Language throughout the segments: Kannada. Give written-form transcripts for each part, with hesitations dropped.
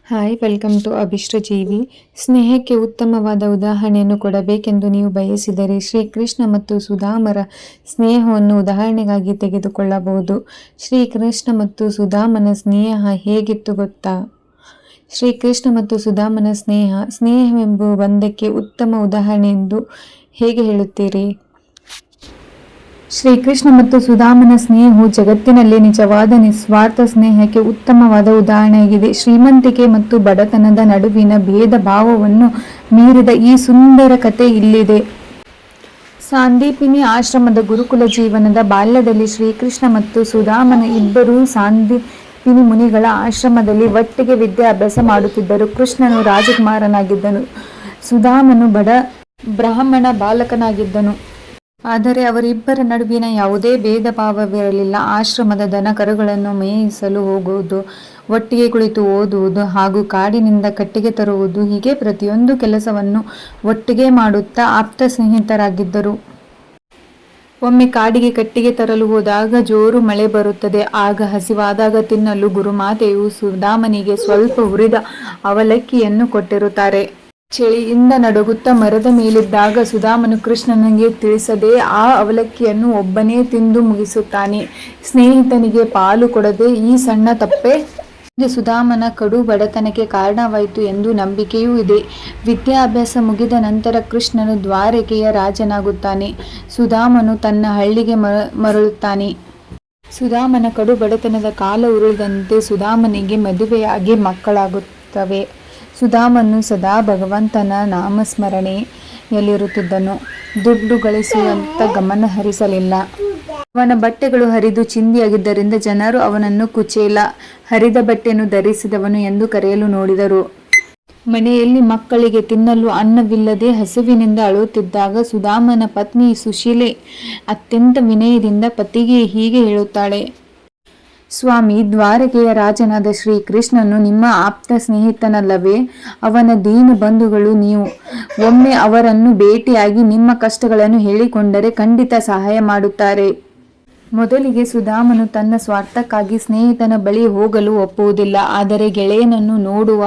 Hi, welcome to ಅಭಿಷ್ಟಜೀವಿ. ಸ್ನೇಹಕ್ಕೆ ಉತ್ತಮವಾದ ಉದಾಹರಣೆಯನ್ನು ಕೊಡಬೇಕೆಂದು ನೀವು ಬಯಸಿದರೆ ಶ್ರೀಕೃಷ್ಣ ಮತ್ತು ಸುಧಾಮರ ಸ್ನೇಹವನ್ನು ಉದಾಹರಣೆಗಾಗಿ ತೆಗೆದುಕೊಳ್ಳಬಹುದು. ಶ್ರೀಕೃಷ್ಣ ಮತ್ತು ಸುಧಾಮನ ಸ್ನೇಹ ಹೇಗಿತ್ತು ಗೊತ್ತಾ? ಶ್ರೀಕೃಷ್ಣ ಮತ್ತು ಸುಧಾಮನ ಸ್ನೇಹವೆಂಬ ಬಂಧಕ್ಕೆ ಉತ್ತಮ ಉದಾಹರಣೆ ಎಂದು ಹೇಗೆ ಹೇಳುತ್ತೀರಿ? ಶ್ರೀಕೃಷ್ಣ ಮತ್ತು ಸುಧಾಮನ ಸ್ನೇಹವು ಜಗತ್ತಿನಲ್ಲಿ ನಿಜವಾದ ನಿಸ್ವಾರ್ಥ ಸ್ನೇಹಕ್ಕೆ ಉತ್ತಮವಾದ ಉದಾಹರಣೆಯಾಗಿದೆ. ಶ್ರೀಮಂತಿಕೆ ಮತ್ತು ಬಡತನದ ನಡುವಿನ ಭೇದ ಭಾವವನ್ನು ಮೀರಿದ ಈ ಸುಂದರ ಕಥೆ ಇಲ್ಲಿದೆ. ಸಾಂದೀಪಿನಿ ಆಶ್ರಮದ ಗುರುಕುಲ ಜೀವನದ ಬಾಲ್ಯದಲ್ಲಿ ಶ್ರೀಕೃಷ್ಣ ಮತ್ತು ಸುಧಾಮನ ಇಬ್ಬರೂ ಸಾಂದೀಪಿನಿ ಮುನಿಗಳ ಆಶ್ರಮದಲ್ಲಿ ಒಟ್ಟಿಗೆ ವಿದ್ಯಾಭ್ಯಾಸ ಮಾಡುತ್ತಿದ್ದರು. ಕೃಷ್ಣನು ರಾಜಕುಮಾರನಾಗಿದ್ದನು, ಸುಧಾಮನು ಬಡ ಬ್ರಾಹ್ಮಣ ಬಾಲಕನಾಗಿದ್ದನು. ಆದರೆ ಅವರಿಬ್ಬರ ನಡುವಿನ ಯಾವುದೇ ಭೇದ ಭಾವವಿರಲಿಲ್ಲ. ಆಶ್ರಮದ ದನ ಕರುಗಳನ್ನು ಮೇಯಿಸಲು ಹೋಗುವುದು, ಒಟ್ಟಿಗೆ ಕುಳಿತು ಓದುವುದು ಹಾಗೂ ಕಾಡಿನಿಂದ ಕಟ್ಟಿಗೆ ತರುವುದು, ಹೀಗೆ ಪ್ರತಿಯೊಂದು ಕೆಲಸವನ್ನು ಒಟ್ಟಿಗೆ ಮಾಡುತ್ತಾ ಆಪ್ತ ಸ್ನೇಹಿತರಾಗಿದ್ದರು. ಒಮ್ಮೆ ಕಾಡಿಗೆ ಕಟ್ಟಿಗೆ ತರಲು ಹೋದಾಗ ಜೋರು ಮಳೆ ಬರುತ್ತದೆ. ಆಗ ಹಸಿವಾದಾಗ ತಿನ್ನಲು ಗುರುಮಾತೆಯು ಸುಧಾಮನಿಗೆ ಸ್ವಲ್ಪ ಹುರಿದ ಅವಲಕ್ಕಿಯನ್ನು ಕೊಟ್ಟಿರುತ್ತಾರೆ. ಚಳಿಯಿಂದ ನಡುಗುತ್ತಾ ಮರದ ಮೇಲಿದ್ದಾಗ ಸುಧಾಮನು ಕೃಷ್ಣನಿಗೆ ತಿಳಿಸದೆ ಆ ಅವಲಕ್ಕಿಯನ್ನು ಒಬ್ಬನೇ ತಿಂದು ಮುಗಿಸುತ್ತಾನೆ. ಸ್ನೇಹಿತನಿಗೆ ಪಾಲು ಕೊಡದೆ ಈ ಸಣ್ಣ ತಪ್ಪೇ ಸುಧಾಮನ ಕಡು ಬಡತನಕ್ಕೆ ಕಾರಣವಾಯಿತು ಎಂದು ನಂಬಿಕೆಯೂ ಇದೆ. ವಿದ್ಯಾಭ್ಯಾಸ ಮುಗಿದ ನಂತರ ಕೃಷ್ಣನು ದ್ವಾರಕೆಯ ರಾಜನಾಗುತ್ತಾನೆ. ಸುಧಾಮನು ತನ್ನ ಹಳ್ಳಿಗೆ ಮರಳುತ್ತಾನೆ. ಸುಧಾಮನ ಕಡು ಬಡತನದ ಕಾಲ ಉರುಳಿದಂತೆ ಸುಧಾಮನಿಗೆ ಮದುವೆಯಾಗಿ ಮಕ್ಕಳಾಗುತ್ತವೆ. ಸುಧಾಮನು ಸದಾ ಭಗವಂತನ ನಾಮಸ್ಮರಣೆಯಲ್ಲಿರುತ್ತಿದ್ದನು. ದುಡ್ಡು ಗಳಿಸುವಂತ ಗಮನ ಹರಿಸಲಿಲ್ಲ. ಅವನ ಬಟ್ಟೆಗಳು ಹರಿದು ಚಿಂದಿಯಾಗಿದ್ದರಿಂದ ಜನರು ಅವನನ್ನು ಕುಚೇಲ, ಹರಿದ ಬಟ್ಟೆಯನ್ನು ಧರಿಸಿದವನು ಎಂದು ಕರೆಯಲು ನೋಡಿದರು. ಮನೆಯಲ್ಲಿ ಮಕ್ಕಳಿಗೆ ತಿನ್ನಲು ಅನ್ನವಿಲ್ಲದೆ ಹಸಿವಿನಿಂದ ಅಳುತ್ತಿದ್ದಾಗ ಸುಧಾಮನ ಪತ್ನಿ ಸುಶೀಲೆ ಅತ್ಯಂತ ವಿನಯದಿಂದ ಪತಿಗೆ ಹೀಗೆ ಹೇಳುತ್ತಾಳೆ: ಸ್ವಾಮಿ, ದ್ವಾರಕೆಯ ರಾಜನಾದ ಶ್ರೀಕೃಷ್ಣನು ನಿಮ್ಮ ಆಪ್ತ ಸ್ನೇಹಿತನಲ್ಲವೇ? ಅವನ ದೀನ ಬಂಧುಗಳು ನೀವು. ಒಮ್ಮೆ ಅವರನ್ನು ಭೇಟಿಯಾಗಿ ನಿಮ್ಮ ಕಷ್ಟಗಳನ್ನು ಹೇಳಿಕೊಂಡರೆ ಖಂಡಿತ ಸಹಾಯ ಮಾಡುತ್ತಾರೆ. ಮೊದಲಿಗೆ ಸುಧಾಮನು ತನ್ನ ಸ್ವಾರ್ಥಕ್ಕಾಗಿ ಸ್ನೇಹಿತನ ಬಳಿ ಹೋಗಲು ಒಪ್ಪುವುದಿಲ್ಲ. ಆದರೆ ಗೆಳೆಯನನ್ನು ನೋಡುವ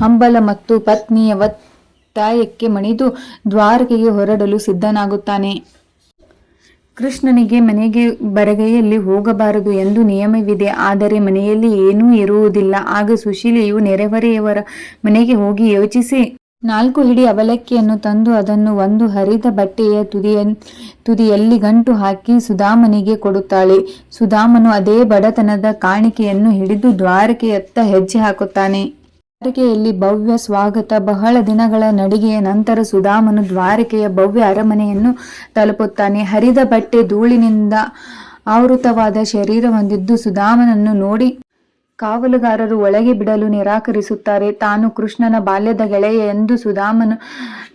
ಹಂಬಲ ಮತ್ತು ಪತ್ನಿಯ ಒತ್ತಾಯಕ್ಕೆ ಮಣಿದು ದ್ವಾರಕೆಗೆ ಹೊರಡಲು ಸಿದ್ಧನಾಗುತ್ತಾನೆ. ಕೃಷ್ಣನಿಗೆ ಮನೆಗೆ ಬರಗೈಯಲ್ಲಿ ಹೋಗಬಾರದು ಎಂದು ನಿಯಮವಿದೆ. ಆದರೆ ಮನೆಯಲ್ಲಿ ಏನೂ ಇರುವುದಿಲ್ಲ. ಆಗ ಸುಶೀಲೆಯು ನೆರೆಹೊರೆಯವರ ಮನೆಗೆ ಹೋಗಿ ಯೋಚಿಸಿ 4 ಹಿಡಿ ಅವಲಕ್ಕಿಯನ್ನು ತಂದು ಅದನ್ನು ಒಂದು ಹರಿದ ಬಟ್ಟೆಯ ತುದಿಯಲ್ಲಿ ಗಂಟು ಹಾಕಿ ಸುಧಾಮನಿಗೆ ಕೊಡುತ್ತಾಳೆ. ಸುಧಾಮನು ಅದೇ ಬಡತನದ ಕಾಣಿಕೆಯನ್ನು ಹಿಡಿದು ದ್ವಾರಕೆಯತ್ತ ಹೆಜ್ಜೆ ಹಾಕುತ್ತಾನೆ. ದ್ವಾರಕೆಯಲ್ಲಿ ಭವ್ಯ ಸ್ವಾಗತ. ಬಹಳ ದಿನಗಳ ನಡಿಗೆಯ ನಂತರ ಸುಧಾಮನು ದ್ವಾರಕೆಯ ಭವ್ಯ ಅರಮನೆಯನ್ನು ತಲುಪುತ್ತಾನೆ. ಹರಿದ ಬಟ್ಟೆ, ಧೂಳಿನಿಂದ ಆವೃತವಾದ ಶರೀರ ಹೊಂದಿದ್ದು ಸುಧಾಮನನ್ನು ನೋಡಿ ಕಾವಲುಗಾರರು ಒಳಗೆ ಬಿಡಲು ನಿರಾಕರಿಸುತ್ತಾರೆ. ತಾನು ಕೃಷ್ಣನ ಬಾಲ್ಯದ ಗೆಳೆಯ ಎಂದು ಸುಧಾಮನು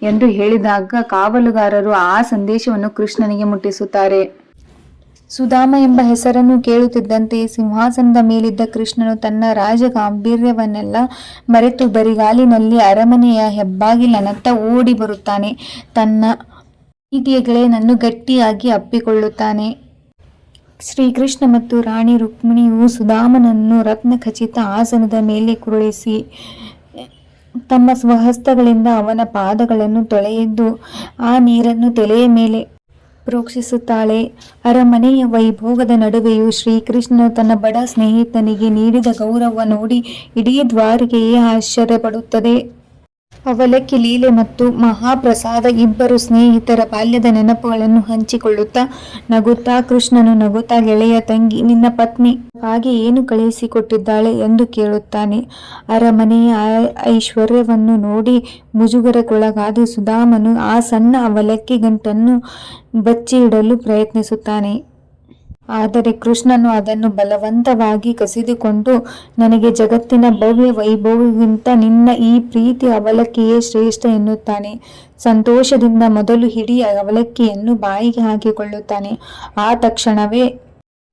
ಎಂದು ಹೇಳಿದಾಗ ಕಾವಲುಗಾರರು ಆ ಸಂದೇಶವನ್ನು ಕೃಷ್ಣನಿಗೆ ಮುಟ್ಟಿಸುತ್ತಾರೆ. ಸುಧಾಮ ಎಂಬ ಹೆಸರನ್ನು ಕೇಳುತ್ತಿದ್ದಂತೆಯೇ ಸಿಂಹಾಸನದ ಮೇಲಿದ್ದ ಕೃಷ್ಣನು ತನ್ನ ರಾಜ ಗಾಂಭೀರ್ಯವನ್ನೆಲ್ಲ ಮರೆತು ಬರಿಗಾಲಿನಲ್ಲಿ ಅರಮನೆಯ ಹೆಬ್ಬಾಗಿಲನತ್ತ ಓಡಿ ಬರುತ್ತಾನೆ. ತನ್ನ ಪ್ರೀತಿಯ ಗೆಳೆಯನನ್ನು ಗಟ್ಟಿಯಾಗಿ ಅಪ್ಪಿಕೊಳ್ಳುತ್ತಾನೆ. ಶ್ರೀಕೃಷ್ಣ ಮತ್ತು ರಾಣಿ ರುಕ್ಮಿಣಿಯು ಸುಧಾಮನನ್ನು ರತ್ನಖಚಿತ ಆಸನದ ಮೇಲೆ ಕುರುಳಿಸಿ ತಮ್ಮ ಸ್ವಹಸ್ತಗಳಿಂದ ಅವನ ಪಾದಗಳನ್ನು ತೊಳೆದು ಆ ನೀರನ್ನು ತಲೆಯ ಮೇಲೆ ಪ್ರೋಕ್ಷಿಸುತ್ತಾಳೆ. ಅರಮನೆಯ ವೈಭೋಗದ ನಡುವೆಯೂ ಶ್ರೀಕೃಷ್ಣನು ತನ್ನ ಬಡ ಸ್ನೇಹಿತನಿಗೆ ನೀಡಿದ ಗೌರವ ನೋಡಿ ಇಡೀ ದ್ವಾರಕೆಯೇ ಆಶ್ಚರ್ಯಪಡುತ್ತದೆ. ಅವಲಕ್ಕಿ ಲೀಲೆ ಮತ್ತು ಮಹಾಪ್ರಸಾದ. ಇಬ್ಬರು ಸ್ನೇಹಿತರ ಬಾಲ್ಯದ ನೆನಪುಗಳನ್ನು ಹಂಚಿಕೊಳ್ಳುತ್ತಾ ನಗುತ್ತಾ ಕೃಷ್ಣನು ನಗುತ್ತಾ, ಗೆಳೆಯ ತಂಗಿ, ನಿನ್ನ ಪತ್ನಿ ಹಾಗೆ ಏನು ಕಳುಹಿಸಿಕೊಟ್ಟಿದ್ದಾಳೆ ಎಂದು ಕೇಳುತ್ತಾನೆ. ಅರಮನೆಯ ಐಶ್ವರ್ಯವನ್ನು ನೋಡಿ ಮುಜುಗರಕ್ಕೊಳಗಾದ ಸುಧಾಮನು ಆ ಸಣ್ಣ ಅವಲಕ್ಕಿ ಗಂಟನ್ನು ಬಚ್ಚಿ ಇಡಲು ಪ್ರಯತ್ನಿಸುತ್ತಾನೆ. ಆದರೆ ಕೃಷ್ಣನು ಅದನ್ನು ಬಲವಂತವಾಗಿ ಕಸಿದುಕೊಂಡು, ನನಗೆ ಜಗತ್ತಿನ ಭವ್ಯ ವೈಭವಕ್ಕಿಂತ ನಿನ್ನ ಈ ಪ್ರೀತಿ ಅವಲಕ್ಕಿಯೇ ಶ್ರೇಷ್ಠ ಎನ್ನುತ್ತಾನೆ. ಸಂತೋಷದಿಂದ ಮೊದಲು ಹಿಡಿ ಅವಲಕ್ಕಿಯನ್ನು ಬಾಯಿಗೆ ಹಾಕಿಕೊಳ್ಳುತ್ತಾನೆ. ಆ ತಕ್ಷಣವೇ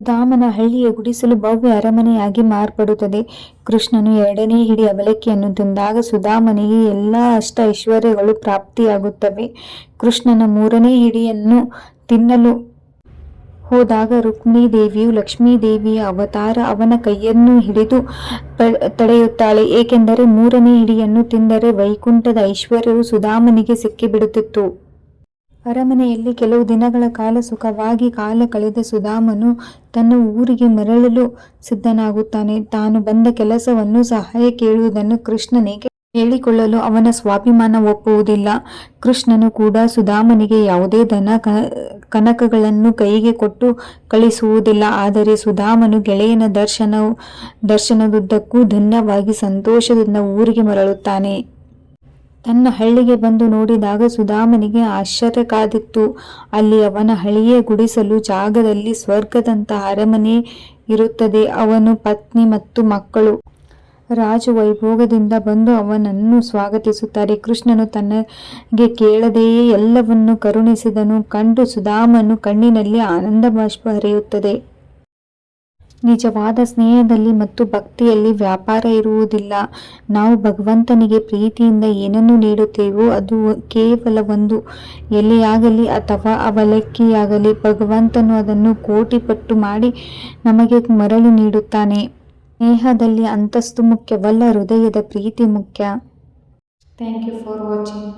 ಸುಧಾಮನ ಹಳ್ಳಿಯ ಗುಡಿಸಲು ಭವ್ಯ ಅರಮನೆಯಾಗಿ ಮಾರ್ಪಡುತ್ತದೆ. ಕೃಷ್ಣನು 2ನೇ ಹಿಡಿ ಅವಲಕ್ಕಿಯನ್ನು ತಿಂದಾಗ ಸುಧಾಮನಿಗೆ ಎಲ್ಲ ಅಷ್ಟ ಐಶ್ವರ್ಯಗಳು ಪ್ರಾಪ್ತಿಯಾಗುತ್ತವೆ. ಕೃಷ್ಣನ 3ನೇ ಹಿಡಿಯನ್ನು ತಿನ್ನಲು ಹೋದಾಗ ರುಕ್ಮಿಣೀದೇವಿಯು ಲಕ್ಷ್ಮೀದೇವಿಯ ಅವತಾರ ಅವನ ಕೈಯನ್ನು ಹಿಡಿದು ತಡೆಯುತ್ತಾಳೆ. ಏಕೆಂದರೆ 3ನೇ ಹಿಡಿಯನ್ನು ತಿಂದರೆ ವೈಕುಂಠದ ಐಶ್ವರ್ಯವು ಸುಧಾಮನಿಗೆ ಸಿಕ್ಕಿಬಿಡುತ್ತಿತ್ತು. ಅರಮನೆಯಲ್ಲಿ ಕೆಲವು ದಿನಗಳ ಕಾಲ ಸುಖವಾಗಿ ಕಾಲ ಕಳೆದ ಸುಧಾಮನು ತನ್ನ ಊರಿಗೆ ಮರಳಲು ಸಿದ್ಧನಾಗುತ್ತಾನೆ. ತಾನು ಬಂದ ಕೆಲಸವನ್ನು ಸಹಾಯ ಕೇಳುವುದನ್ನು ಕೃಷ್ಣನಿಗೆ ಹೇಳಿಕೊಳ್ಳಲು ಅವನ ಸ್ವಾಭಿಮಾನ ಒಪ್ಪುವುದಿಲ್ಲ. ಕೃಷ್ಣನು ಕೂಡ ಸುಧಾಮನಿಗೆ ಯಾವುದೇ ಧನ ಕನಕಗಳನ್ನು ಕೈಗೆ ಕೊಟ್ಟು ಕಳಿಸುವುದಿಲ್ಲ. ಆದರೆ ಸುಧಾಮನು ಗೆಳೆಯನ ದರ್ಶನದುದ್ದಕ್ಕೂ ಧನ್ಯವಾಗಿ ಸಂತೋಷದಿಂದ ಊರಿಗೆ ಮರಳುತ್ತಾನೆ. ತನ್ನ ಹಳ್ಳಿಗೆ ಬಂದು ನೋಡಿದಾಗ ಸುಧಾಮನಿಗೆ ಆಶ್ಚರ್ಯ ಕಾದಿತ್ತು. ಅಲ್ಲಿ ಅವನ ಹಳ್ಳಿಯ ಗುಡಿಸಲು ಜಾಗದಲ್ಲಿ ಸ್ವರ್ಗದಂತಹ ಅರಮನೆ ಇರುತ್ತದೆ. ಅವನು ಪತ್ನಿ ಮತ್ತು ಮಕ್ಕಳು ರಾಜವೈಭೋಗದಿಂದ ಬಂದು ಅವನನ್ನು ಸ್ವಾಗತಿಸುತ್ತಾರೆ. ಕೃಷ್ಣನು ತನಗೆ ಕೇಳದೆಯೇ ಎಲ್ಲವನ್ನೂ ಕರುಣಿಸಿದನು ಕಂಡು ಸುಧಾಮನು ಕಣ್ಣಿನಲ್ಲಿ ಆನಂದ ಬಾಷ್ಪ ಹರಿಯುತ್ತದೆ. ನಿಜವಾದ ಸ್ನೇಹದಲ್ಲಿ ಮತ್ತು ಭಕ್ತಿಯಲ್ಲಿ ವ್ಯಾಪಾರ ಇರುವುದಿಲ್ಲ. ನಾವು ಭಗವಂತನಿಗೆ ಪ್ರೀತಿಯಿಂದ ಏನನ್ನು ನೀಡುತ್ತೇವೋ ಅದು ಕೇವಲ ಒಂದು ಎಲೆಯಾಗಲಿ ಅಥವಾ ಅವಲಕ್ಕಿಯಾಗಲಿ, ಭಗವಂತನು ಅದನ್ನು ಕೋಟಿ ಪಟ್ಟು ಮಾಡಿ ನಮಗೆ ಮರಳಿ ನೀಡುತ್ತಾನೆ. ಸ್ನೇಹದಲ್ಲಿ ಅಂತಸ್ತು ಮುಖ್ಯವಲ್ಲ, ಹೃದಯದ ಪ್ರೀತಿ ಮುಖ್ಯ. Thank you for watching.